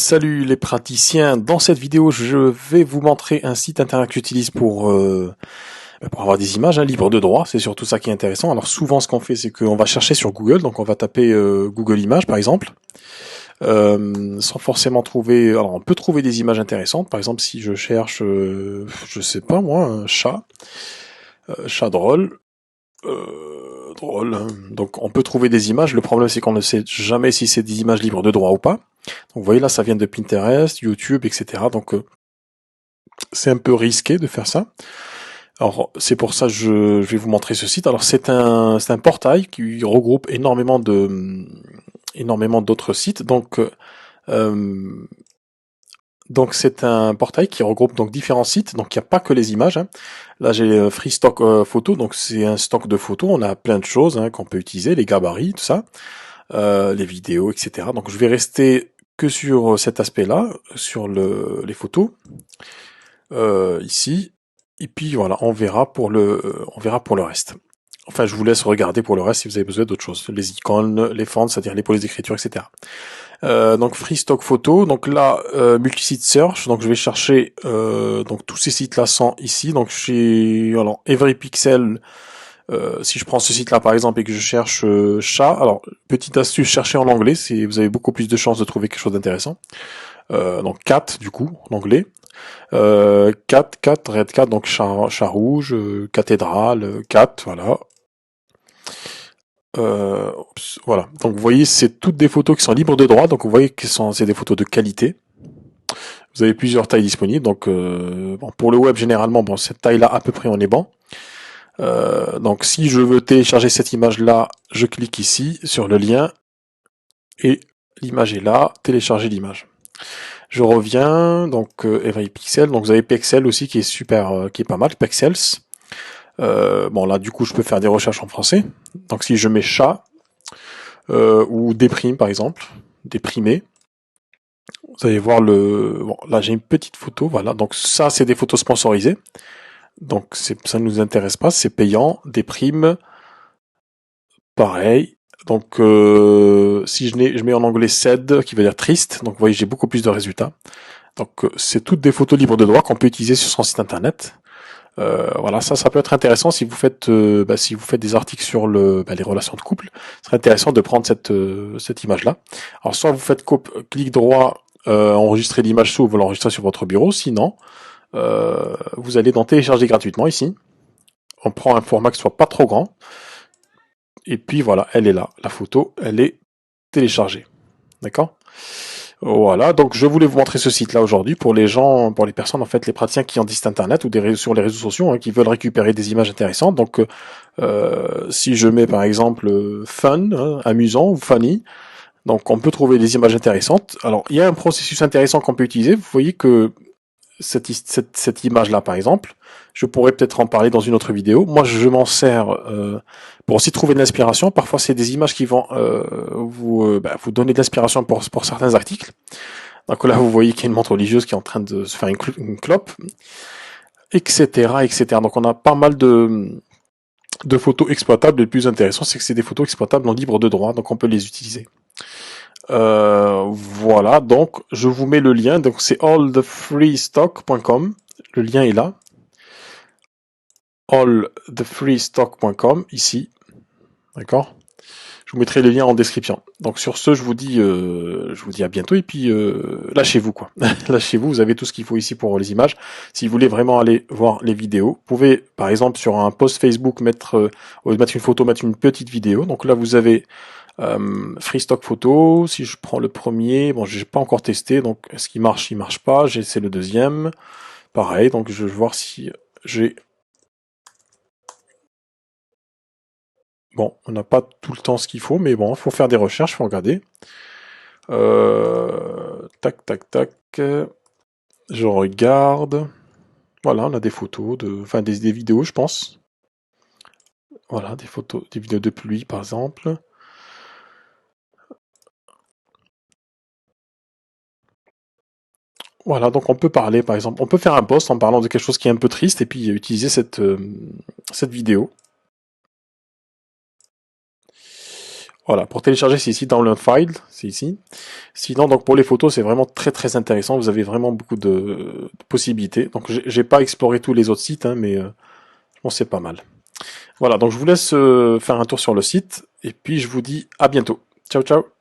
Salut les praticiens, dans cette vidéo je vais vous montrer un site internet que j'utilise pour avoir des images libres de droit, c'est surtout ça qui est intéressant. Alors souvent ce qu'on fait c'est qu'on va chercher sur Google, donc on va taper Google Images par exemple, sans forcément trouver, alors on peut trouver des images intéressantes, par exemple si je cherche, je sais pas moi, un chat drôle, drôle, hein. Donc on peut trouver des images, le problème c'est qu'on ne sait jamais si c'est des images libres de droit ou pas. Donc vous voyez là, ça vient de Pinterest, YouTube, etc. Donc c'est un peu risqué de faire ça. Alors c'est pour ça que je vais vous montrer ce site. Alors c'est un portail qui regroupe énormément d'autres sites. Donc c'est un portail qui regroupe donc différents sites. Donc il n'y a pas que les images, hein. Là j'ai Free Stock Photo, donc c'est un stock de photos. On a plein de choses qu'on peut utiliser, les gabarits, tout ça, les vidéos, etc. Donc je vais rester que sur cet aspect-là, sur les photos, ici. Et puis voilà, on verra pour le reste. Enfin, je vous laisse regarder pour le reste si vous avez besoin d'autres choses. Les icônes, les fonts, c'est-à-dire les polices d'écriture, etc. Donc Free Stock Photo. Donc là, multi-site search. Donc je vais chercher. Donc tous ces sites-là sont ici. Donc chez Every Pixel. Si je prends ce site-là par exemple et que je cherche chat, alors petite astuce, chercher en anglais, vous avez beaucoup plus de chances de trouver quelque chose d'intéressant. Donc cat du coup en anglais. Red cat, donc chat rouge, cathédrale, cat, voilà. Voilà. Donc vous voyez, c'est toutes des photos qui sont libres de droit. Donc vous voyez que c'est des photos de qualité. Vous avez plusieurs tailles disponibles. Donc bon, pour le web généralement, bon cette taille-là à peu près on est bon. Donc si je veux télécharger cette image-là, je clique ici sur le lien et l'image est là. Télécharger l'image. Je reviens donc Every Pixel. Donc vous avez Pexel aussi qui est super, qui est pas mal. Pexels. Bon là du coup je peux faire des recherches en français. Donc si je mets chat ou déprime par exemple, déprimer, vous allez voir bon là j'ai une petite photo, voilà. Donc ça c'est des photos sponsorisées. Donc ça ne nous intéresse pas, c'est payant, déprime, pareil. Donc si je mets en anglais sad qui veut dire triste, donc vous voyez j'ai beaucoup plus de résultats. Donc c'est toutes des photos libres de droit qu'on peut utiliser sur son site internet. Voilà, ça peut être intéressant si vous faites des articles sur les relations de couple. Ce serait intéressant de prendre cette image-là. Alors soit vous faites clic droit, enregistrer l'image sous, vous l'enregistrez sur votre bureau. Sinon, vous allez dans télécharger gratuitement ici. On prend un format qui soit pas trop grand. Et puis voilà, elle est là. La photo, elle est téléchargée. D'accord ? Voilà, donc je voulais vous montrer ce site-là aujourd'hui pour les gens, pour les personnes en fait, les praticiens qui ont des sites internet ou sur les réseaux sociaux, qui veulent récupérer des images intéressantes. Donc, si je mets par exemple fun, amusant ou funny, donc on peut trouver des images intéressantes. Alors, il y a un processus intéressant qu'on peut utiliser. Vous voyez que cette image-là, par exemple, je pourrais peut-être en parler dans une autre vidéo. Moi, je m'en sers pour aussi trouver de l'inspiration. Parfois, c'est des images qui vont vous donner de l'inspiration pour certains articles. Donc là, vous voyez qu'il y a une montre religieuse qui est en train de se faire une clope, etc., etc. Donc on a pas mal de photos exploitables. Le plus intéressant, c'est que c'est des photos exploitables en libre de droit, donc on peut les utiliser. Voilà, donc je vous mets le lien. Donc c'est allthefreestock.com. Le lien est là. allthefreestock.com ici. D'accord ? Je vous mettrai le lien en description. Donc sur ce, je vous dis à bientôt et puis lâchez-vous quoi. Lâchez-vous, vous avez tout ce qu'il faut ici pour les images. Si vous voulez vraiment aller voir les vidéos, vous pouvez par exemple sur un post Facebook mettre une photo, mettre une petite vidéo. Donc là vous avez Free Stock Photo. Si je prends le premier, bon j'ai pas encore testé, donc est-ce qu'il marche, il marche pas. J'essaie le deuxième. Pareil, donc je vais voir si j'ai. Bon, on n'a pas tout le temps ce qu'il faut, mais bon, il faut faire des recherches, il faut regarder. Tac, tac, tac. Je regarde. Voilà, on a des photos, enfin des vidéos, je pense. Voilà, des photos, des vidéos de pluie, par exemple. Voilà, donc on peut parler, par exemple, on peut faire un post en parlant de quelque chose qui est un peu triste et puis utiliser cette vidéo. Voilà, pour télécharger, c'est ici, Download File, c'est ici. Sinon, donc pour les photos, c'est vraiment très très intéressant. Vous avez vraiment beaucoup de possibilités. Donc, j'ai pas exploré tous les autres sites, hein, mais je pense que c'est pas mal. Voilà, donc je vous laisse faire un tour sur le site, et puis je vous dis à bientôt. Ciao, ciao.